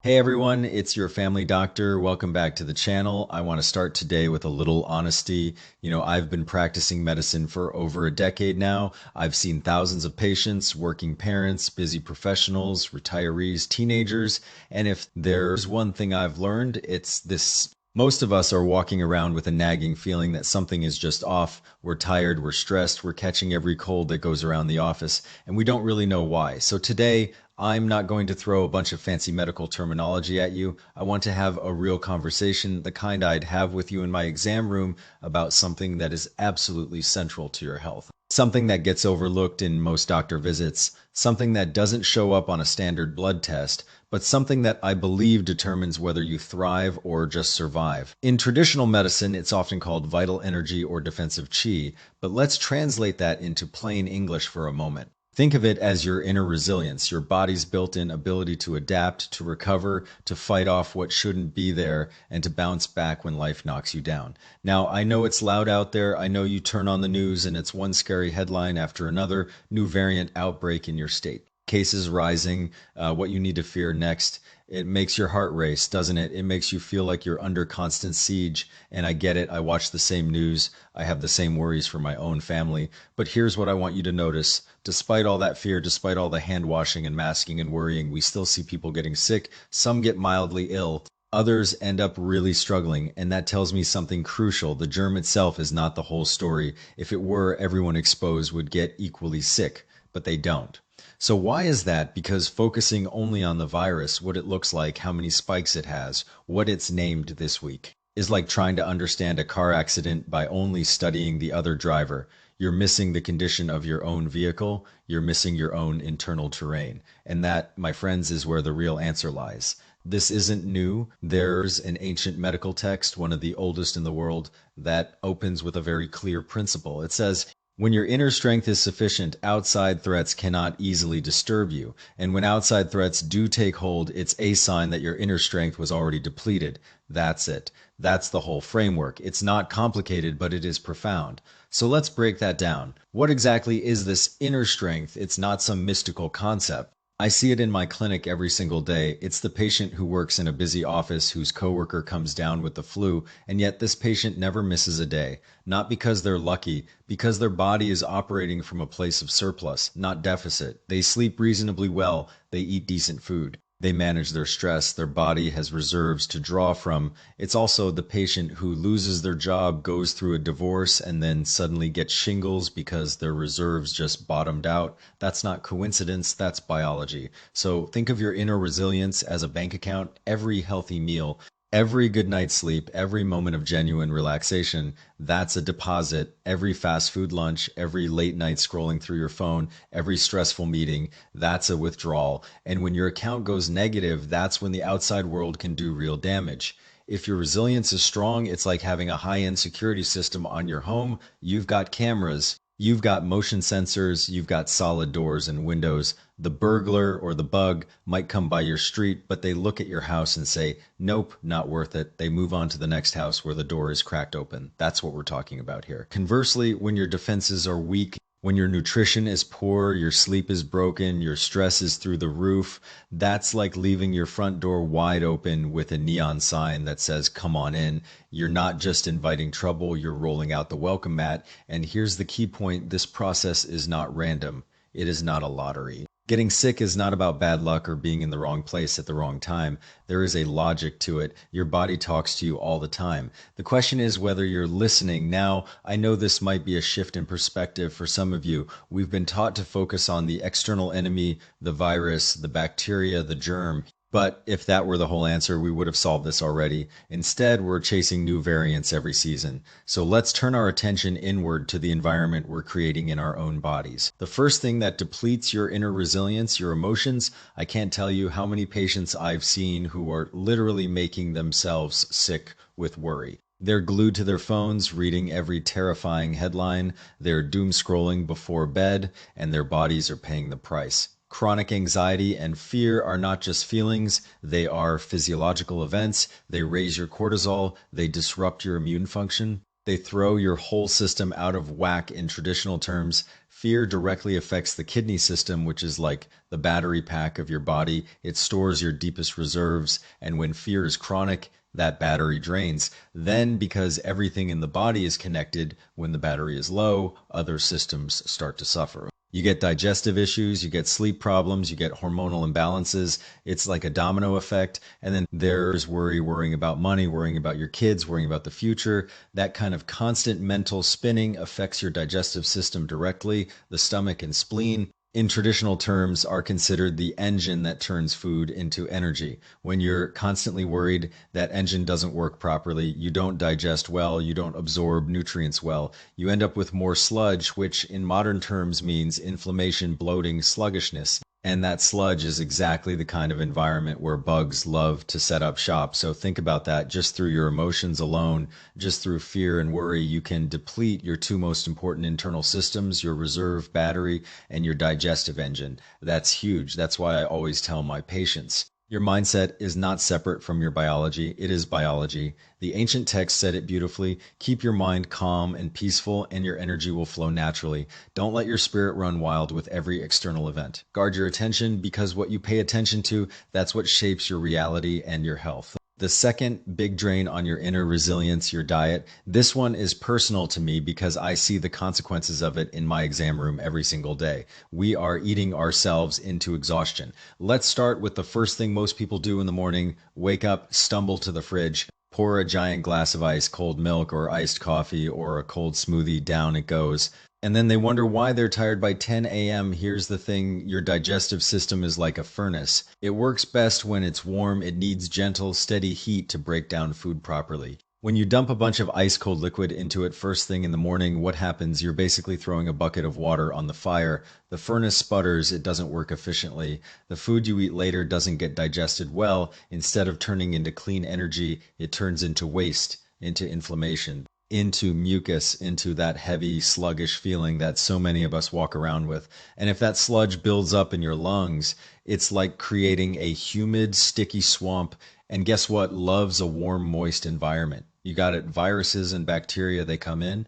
Hey everyone, it's your family doctor. Welcome back to the channel. I want to start today with a little honesty. I've been practicing medicine for over a decade now. I've seen thousands of patients, working parents, busy professionals, retirees, teenagers, and if there's one thing I've learned, it's this. Most of us are walking around with a nagging feeling that something is just off. We're tired, we're stressed, we're catching every cold that goes around the office, and we don't really know why. So today, I'm not going to throw a bunch of fancy medical terminology at you. I want to have a real conversation, the kind I'd have with you in my exam room about something that is absolutely central to your health. Something that gets overlooked in most doctor visits, something that doesn't show up on a standard blood test, but something that I believe determines whether you thrive or just survive. In traditional medicine, it's often called vital energy or defensive chi, but let's translate that into plain English for a moment. Think of it as your inner resilience, your body's built-in ability to adapt, to recover, to fight off what shouldn't be there, and to bounce back when life knocks you down. Now, I know it's loud out there. I know you turn on the news and it's one scary headline after another, new variant outbreak in your state. Cases rising, what you need to fear next. It makes your heart race, doesn't it? It makes you feel like you're under constant siege. And I get it. I watch the same news. I have the same worries for my own family. But here's what I want you to notice. Despite all that fear, despite all the hand washing and masking and worrying, we still see people getting sick. Some get mildly ill. Others end up really struggling, and that tells me something crucial. The germ itself is not the whole story. If it were, everyone exposed would get equally sick, but they don't. So why is that? Because focusing only on the virus, what it looks like, how many spikes it has, what it's named this week, is like trying to understand a car accident by only studying the other driver. You're missing the condition of your own vehicle, you're missing your own internal terrain. And that, my friends, is where the real answer lies. This isn't new. There's an ancient medical text, one of the oldest in the world, that opens with a very clear principle. It says, when your inner strength is sufficient, outside threats cannot easily disturb you. And when outside threats do take hold, it's a sign that your inner strength was already depleted. That's it. That's the whole framework. It's not complicated, but it is profound. So let's break that down. What exactly is this inner strength? It's not some mystical concept. I see it in my clinic every single day. It's the patient who works in a busy office whose coworker comes down with the flu, and yet this patient never misses a day. Not because they're lucky, because their body is operating from a place of surplus, not deficit. They sleep reasonably well, they eat decent food. They manage their stress, their body has reserves to draw from. It's also the patient who loses their job, goes through a divorce, and then suddenly gets shingles because their reserves just bottomed out. That's not coincidence, that's biology. So think of your inner resilience as a bank account. Every healthy meal, every good night's sleep, every moment of genuine relaxation, that's a deposit. Every fast food lunch, every late night scrolling through your phone, every stressful meeting, that's a withdrawal. And when your account goes negative, that's when the outside world can do real damage. If your resilience is strong, it's like having a high-end security system on your home. You've got cameras, you've got motion sensors, you've got solid doors and windows. The burglar or the bug might come by your street, but they look at your house and say, nope, not worth it. They move on to the next house where the door is cracked open. That's what we're talking about here. Conversely, when your defenses are weak, when your nutrition is poor, your sleep is broken, your stress is through the roof, that's like leaving your front door wide open with a neon sign that says, come on in. You're not just inviting trouble, you're rolling out the welcome mat. And here's the key point, this process is not random. It is not a lottery. Getting sick is not about bad luck or being in the wrong place at the wrong time. There is a logic to it. Your body talks to you all the time. The question is whether you're listening. Now, I know this might be a shift in perspective for some of you. We've been taught to focus on the external enemy, the virus, the bacteria, the germ. But if that were the whole answer, we would have solved this already. Instead, we're chasing new variants every season. So let's turn our attention inward to the environment we're creating in our own bodies. The first thing that depletes your inner resilience, your emotions, I can't tell you how many patients I've seen who are literally making themselves sick with worry. They're glued to their phones, reading every terrifying headline. They're doom scrolling before bed, and their bodies are paying the price. Chronic anxiety and fear are not just feelings, they are physiological events. They raise your cortisol, they disrupt your immune function. They throw your whole system out of whack in traditional terms. Fear directly affects the kidney system, which is like the battery pack of your body. It stores your deepest reserves. And when fear is chronic, that battery drains. Then, because everything in the body is connected, when the battery is low, other systems start to suffer. You get digestive issues, you get sleep problems, you get hormonal imbalances. It's like a domino effect. And then there's worrying about money, worrying about your kids, worrying about the future. That kind of constant mental spinning affects your digestive system directly, the stomach and spleen. In traditional terms, are considered the engine that turns food into energy. When you're constantly worried that engine doesn't work properly, you don't digest well, you don't absorb nutrients well, you end up with more sludge, which in modern terms means inflammation, bloating, sluggishness. And that sludge is exactly the kind of environment where bugs love to set up shop. So think about that. Just through your emotions alone, just through fear and worry, you can deplete your two most important internal systems, your reserve battery and your digestive engine. That's huge. That's why I always tell my patients, your mindset is not separate from your biology. It is biology. The ancient text said it beautifully. Keep your mind calm and peaceful, and your energy will flow naturally. Don't let your spirit run wild with every external event. Guard your attention, because what you pay attention to, that's what shapes your reality and your health. The second big drain on your inner resilience, your diet. This one is personal to me because I see the consequences of it in my exam room every single day. We are eating ourselves into exhaustion. Let's start with the first thing most people do in the morning: wake up, stumble to the fridge, pour a giant glass of ice cold milk or iced coffee or a cold smoothie, down it goes. And then they wonder why they're tired by 10 a.m. Here's the thing, your digestive system is like a furnace. It works best when it's warm. It needs gentle, steady heat to break down food properly. When you dump a bunch of ice cold liquid into it first thing in the morning, what happens? You're basically throwing a bucket of water on the fire. The furnace sputters, it doesn't work efficiently. The food you eat later doesn't get digested well. Instead of turning into clean energy, it turns into waste, into inflammation, into mucus, into that heavy, sluggish feeling that so many of us walk around with. And if that sludge builds up in your lungs, it's like creating a humid, sticky swamp. And guess what? Loves a warm, moist environment. You got it. Viruses and bacteria, they come in,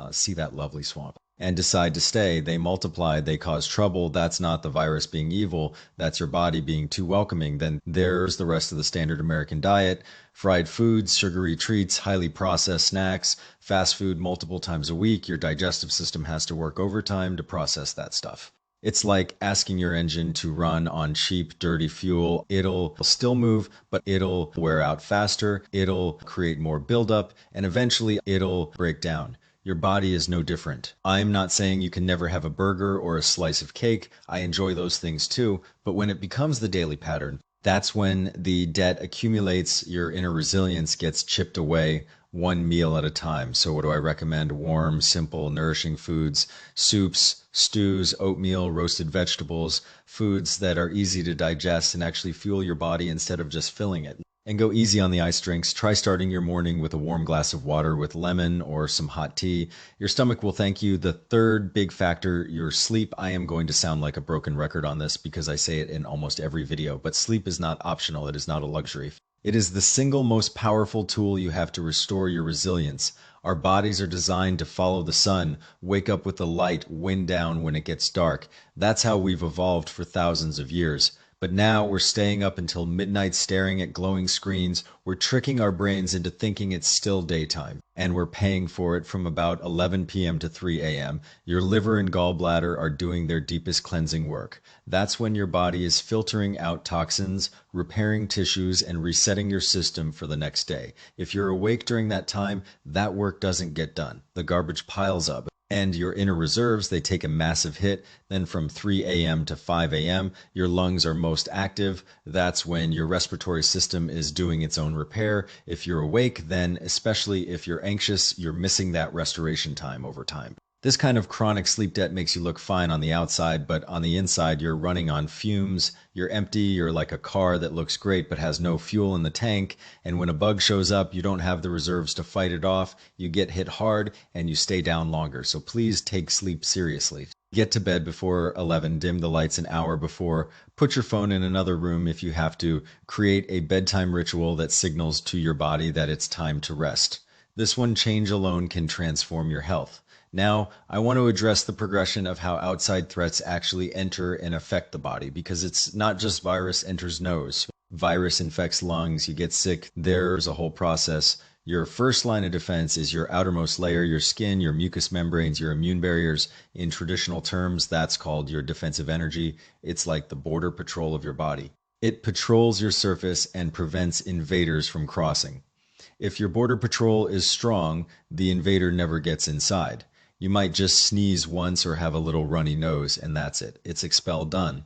see that lovely swamp, and decide to stay. They multiply, they cause trouble. That's not the virus being evil. That's your body being too welcoming. Then there's the rest of the standard American diet: fried foods, sugary treats, highly processed snacks, fast food multiple times a week. Your digestive system has to work overtime to process that stuff. It's like asking your engine to run on cheap, dirty fuel. It'll still move, but it'll wear out faster. It'll create more buildup, and eventually it'll break down. Your body is no different. I'm not saying you can never have a burger or a slice of cake. I enjoy those things too. But when it becomes the daily pattern, that's when the debt accumulates, your inner resilience gets chipped away one meal at a time. So what do I recommend? Warm, simple, nourishing foods, soups, stews, oatmeal, roasted vegetables, foods that are easy to digest and actually fuel your body instead of just filling it. And go easy on the ice drinks. Try starting your morning with a warm glass of water with lemon or some hot tea. Your stomach will thank you. The third big factor, your sleep. I am going to sound like a broken record on this because I say it in almost every video, but sleep is not optional. It is not a luxury. It is the single most powerful tool you have to restore your resilience. Our bodies are designed to follow the sun, wake up with the light, wind down when it gets dark. That's how we've evolved for thousands of years. But now we're staying up until midnight staring at glowing screens. We're tricking our brains into thinking it's still daytime, and we're paying for it from about 11 p.m. to 3 a.m. Your liver and gallbladder are doing their deepest cleansing work. That's when your body is filtering out toxins, repairing tissues, and resetting your system for the next day. If you're awake during that time, that work doesn't get done. The garbage piles up. And your inner reserves, they take a massive hit. Then from 3 a.m. to 5 a.m., your lungs are most active. That's when your respiratory system is doing its own repair. If you're awake, then especially if you're anxious, you're missing that restoration time over time. This kind of chronic sleep debt makes you look fine on the outside, but on the inside, you're running on fumes. You're empty. You're like a car that looks great but has no fuel in the tank. And when a bug shows up, you don't have the reserves to fight it off. You get hit hard and you stay down longer. So please take sleep seriously. Get to bed before 11, dim the lights an hour before, put your phone in another room if you have to. Create a bedtime ritual that signals to your body that it's time to rest. This one change alone can transform your health. Now, I want to address the progression of how outside threats actually enter and affect the body, because it's not just virus enters nose. Virus infects lungs, you get sick. There's a whole process. Your first line of defense is your outermost layer, your skin, your mucous membranes, your immune barriers. In traditional terms, that's called your defensive energy. It's like the border patrol of your body. It patrols your surface and prevents invaders from crossing. If your border patrol is strong, the invader never gets inside. You might just sneeze once or have a little runny nose, and that's it. It's expelled, done.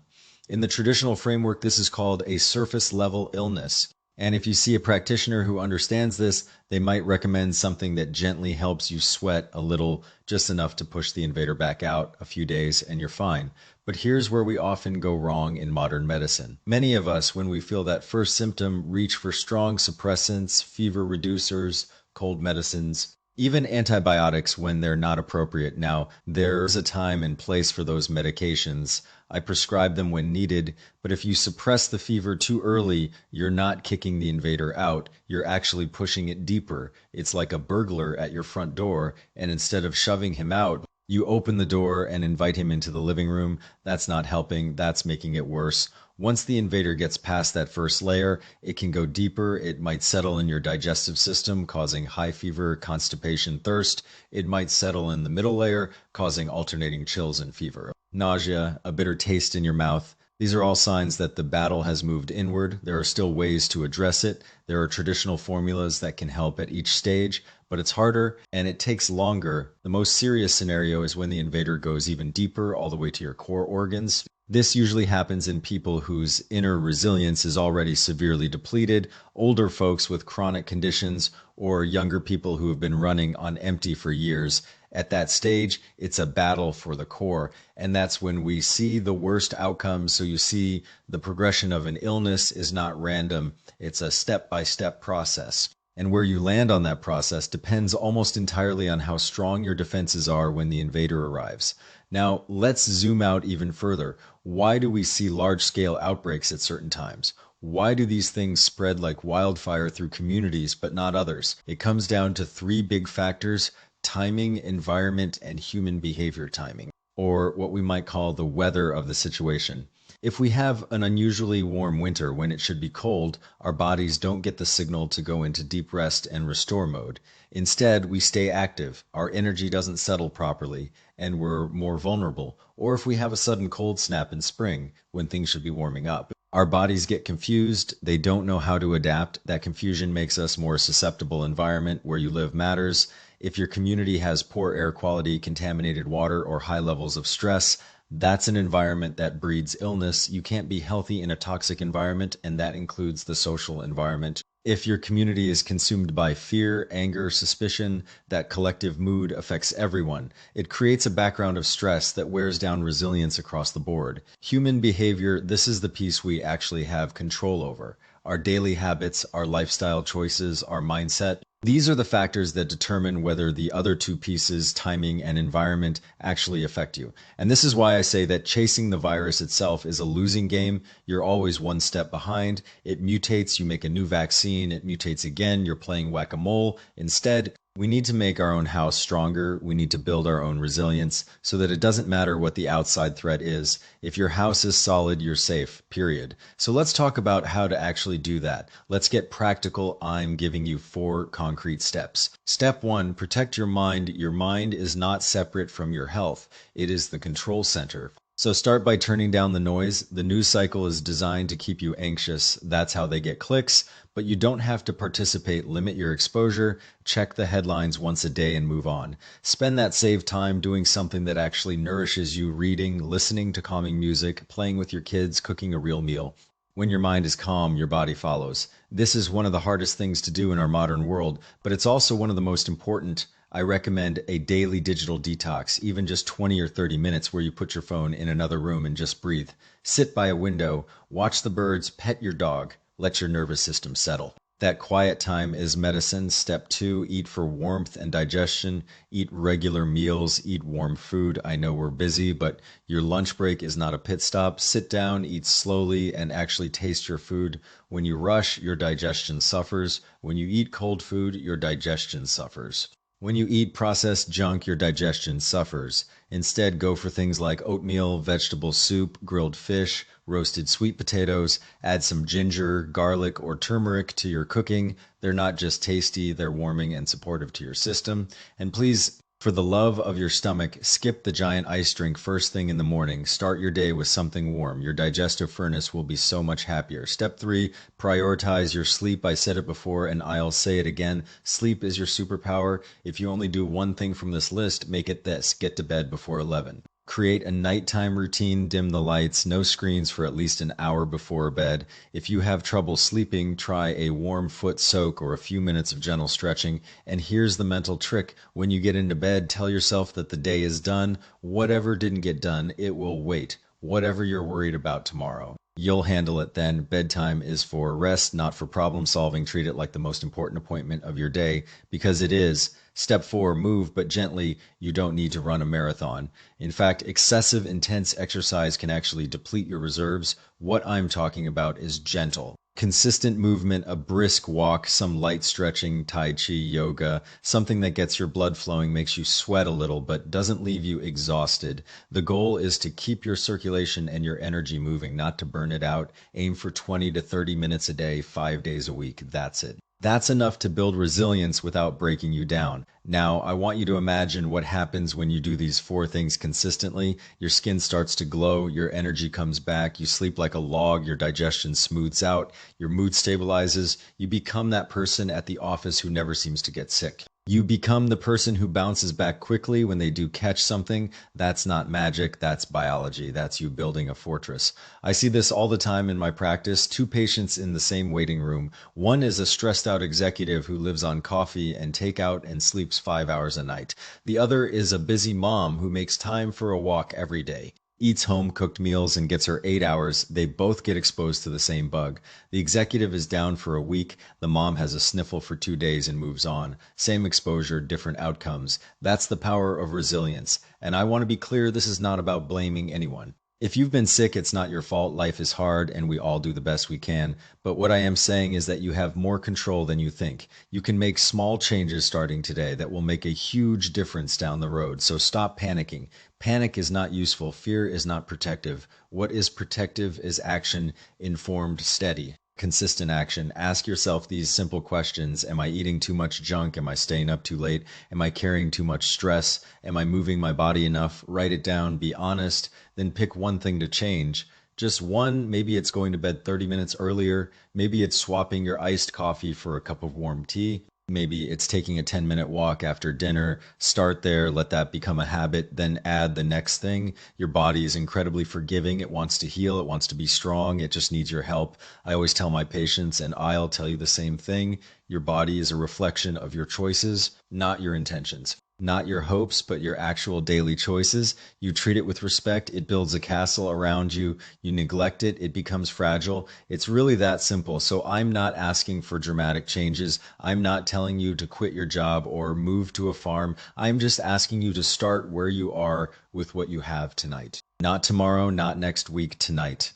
In the traditional framework, this is called a surface level illness. And if you see a practitioner who understands this, they might recommend something that gently helps you sweat a little, just enough to push the invader back out a few days, and you're fine. But here's where we often go wrong in modern medicine. Many of us, when we feel that first symptom, reach for strong suppressants, fever reducers, cold medicines, even antibiotics when they're not appropriate. Now, there's a time and place for those medications. I prescribe them when needed, but if you suppress the fever too early, you're not kicking the invader out, you're actually pushing it deeper. It's like a burglar at your front door, and instead of shoving him out, you open the door and invite him into the living room. That's not helping, that's making it worse. Once the invader gets past that first layer, it can go deeper. It might settle in your digestive system, causing high fever, constipation, thirst. It might settle in the middle layer, causing alternating chills and fever. Nausea, a bitter taste in your mouth. These are all signs that the battle has moved inward. There are still ways to address it. There are traditional formulas that can help at each stage, but it's harder and it takes longer. The most serious scenario is when the invader goes even deeper, all the way to your core organs. This usually happens in people whose inner resilience is already severely depleted, older folks with chronic conditions, or younger people who have been running on empty for years. At that stage, it's a battle for the core, and that's when we see the worst outcomes. So you see the progression of an illness is not random. It's a step-by-step process. And where you land on that process depends almost entirely on how strong your defenses are when the invader arrives. Now, let's zoom out even further. Why do we see large-scale outbreaks at certain times? Why do these things spread like wildfire through communities but not others? It comes down to three big factors: timing, environment, and human behavior timing, or what we might call the weather of the situation. If we have an unusually warm winter when it should be cold, our bodies don't get the signal to go into deep rest and restore mode. Instead, we stay active, our energy doesn't settle properly, and we're more vulnerable. Or if we have a sudden cold snap in spring when things should be warming up, our bodies get confused, they don't know how to adapt. That confusion makes us more susceptible. Environment where you live matters. If your community has poor air quality, contaminated water, or high levels of stress, that's an environment that breeds illness. You can't be healthy in a toxic environment, and that includes the social environment. If your community is consumed by fear, anger, suspicion, that collective mood affects everyone. It creates a background of stress that wears down resilience across the board. Human behavior, this is the piece we actually have control over. Our daily habits, our lifestyle choices, our mindset. These are the factors that determine whether the other two pieces, timing and environment, actually affect you. And this is why I say that chasing the virus itself is a losing game. You're always one step behind. It mutates, you make a new vaccine, it mutates again, you're playing whack-a-mole. Instead, we need to make our own house stronger. We need to build our own resilience so that it doesn't matter what the outside threat is. If your house is solid, you're safe, period. So let's talk about how to actually do that. Let's get practical. I'm giving you 4 concrete steps. Step 1, protect your mind. Your mind is not separate from your health. It is the control center. So start by turning down the noise. The news cycle is designed to keep you anxious. That's how they get clicks, but you don't have to participate. Limit your exposure, check the headlines once a day and move on. Spend that saved time doing something that actually nourishes you, reading, listening to calming music, playing with your kids, cooking a real meal. When your mind is calm, your body follows. This is one of the hardest things to do in our modern world, but it's also one of the most important. I recommend a daily digital detox, even just 20 or 30 minutes where you put your phone in another room and just breathe. Sit by a window, watch the birds, pet your dog, let your nervous system settle. That quiet time is medicine. Step two, eat for warmth and digestion. Eat regular meals, eat warm food. I know we're busy, but your lunch break is not a pit stop. Sit down, eat slowly, and actually taste your food. When you rush, your digestion suffers. When you eat cold food, your digestion suffers. When you eat processed junk, your digestion suffers. Instead, go for things like oatmeal, vegetable soup, grilled fish, roasted sweet potatoes. Add some ginger, garlic, or turmeric to your cooking. They're not just tasty, they're warming and supportive to your system. And please, for the love of your stomach, skip the giant ice drink first thing in the morning. Start your day with something warm. Your digestive furnace will be so much happier. Step three, prioritize your sleep. I said it before and I'll say it again. Sleep is your superpower. If you only do one thing from this list, make it this: get to bed before 11. Create a nighttime routine, dim the lights, no screens for at least an hour before bed. If you have trouble sleeping, try a warm foot soak or a few minutes of gentle stretching. And here's the mental trick. When you get into bed, tell yourself that the day is done. Whatever didn't get done, it will wait. Whatever you're worried about tomorrow, you'll handle it then. Bedtime is for rest, not for problem solving. Treat it like the most important appointment of your day, because it is. Step four, move, but gently. You don't need to run a marathon. In fact, excessive intense exercise can actually deplete your reserves. What I'm talking about is gentle. Consistent movement, a brisk walk, some light stretching, tai chi, yoga, something that gets your blood flowing, makes you sweat a little, but doesn't leave you exhausted. The goal is to keep your circulation and your energy moving, not to burn it out. Aim for 20 to 30 minutes a day, 5 days a week. That's it. That's enough to build resilience without breaking you down. Now, I want you to imagine what happens when you do these four things consistently. Your skin starts to glow, your energy comes back, you sleep like a log, your digestion smooths out, your mood stabilizes, you become that person at the office who never seems to get sick. You become the person who bounces back quickly when they do catch something. That's not magic, that's biology. That's you building a fortress. I see this all the time in my practice. Two patients in the same waiting room. One is a stressed out executive who lives on coffee and takeout and sleeps 5 hours a night. The other is a busy mom who makes time for a walk every day, eats home-cooked meals, and gets her 8 hours. They both get exposed to the same bug. The executive is down for a week. The mom has a sniffle for 2 days and moves on. Same exposure, different outcomes. That's the power of resilience. And I want to be clear, this is not about blaming anyone. If you've been sick, it's not your fault. Life is hard and we all do the best we can. But what I am saying is that you have more control than you think. You can make small changes starting today that will make a huge difference down the road. So stop panicking. Panic is not useful. Fear is not protective. What is protective is action, informed, steady. Consistent action. Ask yourself these simple questions. Am I eating too much junk? Am I staying up too late? Am I carrying too much stress? Am I moving my body enough? Write it down, be honest, then pick one thing to change. Just one. Maybe it's going to bed 30 minutes earlier. Maybe it's swapping your iced coffee for a cup of warm tea. Maybe it's taking a 10-minute walk after dinner. Start there, let that become a habit, then add the next thing. Your body is incredibly forgiving. It wants to heal. It wants to be strong. It just needs your help. I always tell my patients, and I'll tell you the same thing, your body is a reflection of your choices, not your intentions. Not your hopes, but your actual daily choices. You treat it with respect, it builds a castle around you. You neglect it, it becomes fragile. It's really that simple. So I'm not asking for dramatic changes. I'm not telling you to quit your job or move to a farm. I'm just asking you to start where you are with what you have tonight. Not tomorrow, not next week, tonight.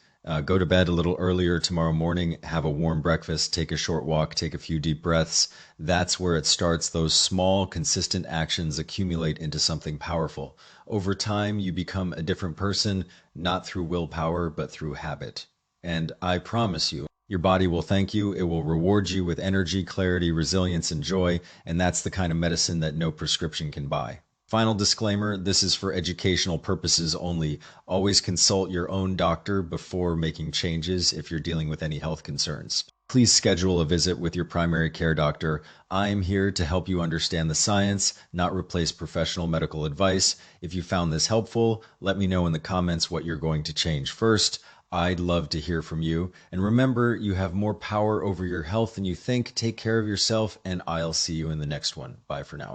Go to bed a little earlier tomorrow morning, have a warm breakfast, take a short walk, take a few deep breaths. That's where it starts. Those small, consistent actions accumulate into something powerful. Over time, you become a different person, not through willpower, but through habit. And I promise you, your body will thank you. It will reward you with energy, clarity, resilience, and joy. And that's the kind of medicine that no prescription can buy. Final disclaimer, this is for educational purposes only. Always consult your own doctor before making changes if you're dealing with any health concerns. Please schedule a visit with your primary care doctor. I'm here to help you understand the science, not replace professional medical advice. If you found this helpful, let me know in the comments what you're going to change first. I'd love to hear from you. And remember, you have more power over your health than you think. Take care of yourself, and I'll see you in the next one. Bye for now.